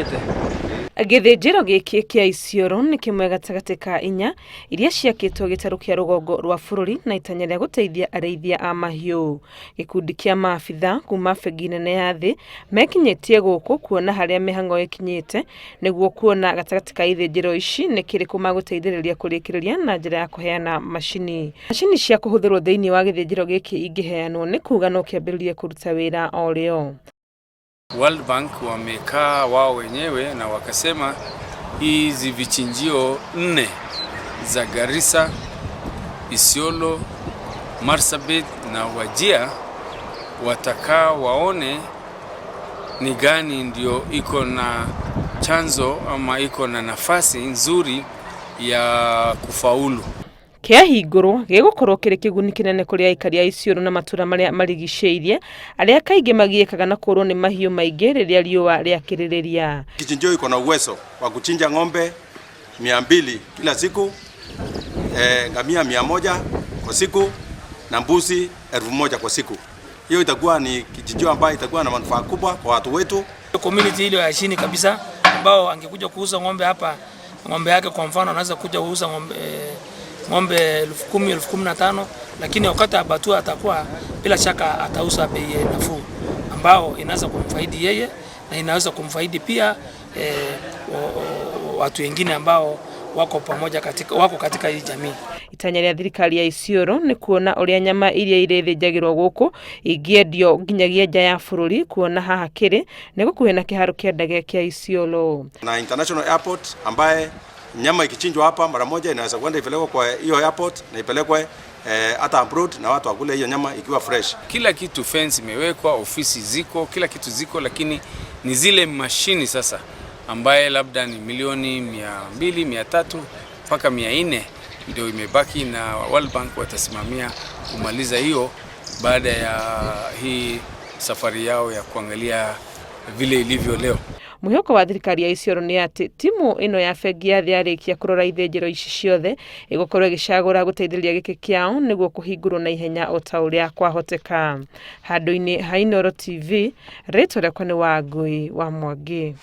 kinyite. Githinjiro giki kia Isiolo ni kimwe gatagati ka inya iria ciakitwo gitaru kia rugongo rwa bururi na itanya ria guteithia ariithia a mahiu. Gikundi kia maabitha kuma bengi nene ya thi mekinyitie guku kuona haria mihango ikinyite niguo kuona gatagati ka ithinjiro ici ni kiriku maguteithiriria kurikiriria na njira ya kuheana mashini cia kuhuthirwo thiini wa githinjiro giki ingiheanwo ni kuga no kiambiririe kuruta wira o rio. World Bank wamekaa wao wenyewe na wakasema hizi vichinjio 4 za Garissa, Isiolo, Marsabit na Wajir watakaa waone ni gani ndio iko na chanzo ama iko na nafasi nzuri ya kufaulu. Kihingurwo gigukorwo kiri kiguni kinene kuri Aikari a Isiolo na matuura maria marigiciirie aria kaingi magiikaga na kurwo ni mahiu maingi riria riua riakiririria. Kichinjio iko na uwezo wa kuchinja ng'ombe 200 kila siku, ngamia 100 kwa siku na mbuzi 1000 kwa siku. Hiyo itakuwa ni kichinjio ambayo itakuwa na manufaa kubwa kwa watu wetu. Community ile ya chini kabisa ambao angekuja kuuza ng'ombe hapa, ng'ombe yake kwa mfano anaweza kuja kuuza ng'ombe 10,000, 15,000, lakini wakati abatua atakuwa bila shaka atauza bei nafuu ambao inaweza kumfaidi yeye na inaweza kumfaidi pia watu wengine ambao wako pamoja katika hii jamii. Itanya ria thirikari ya Isiolo ni kuona uria nyama iria irethinjagirwo guku ingiendio nginyagia nja ya bururi, kuona haha kiri ni gukuhe na kiharo kia ndege kia Isiolo na international airport ambaye nyama ikichinjwa hapa mara moja inaweza kwenda ipelekwe kwa hiyo airport na ipelekwe hata abroad na watu wakule hiyo nyama ikiwa fresh. Kila kitu fence imewekwa, ofisi ziko, kila kitu ziko, lakini ni zile mashini sasa ambaye labda ni milioni 200, 300 mpaka 400 ndio imebaki, na World Bank watasimamia kumaliza hiyo baada ya hii safari yao ya kuangalia vile ilivyo leo. Muhioko wa thirikari ya Isiolo ni ati timu ino ya bengi ya thi yarikia kurora ithinjiro ici ciothe igukorwo igicagura guteithiriria giki kiao niguo kuhingurwo na ihenya o ta uria kwahoteka. Handu-ini ha Inooro TV, ritwa riakwa ni Wangui wa Mwangi.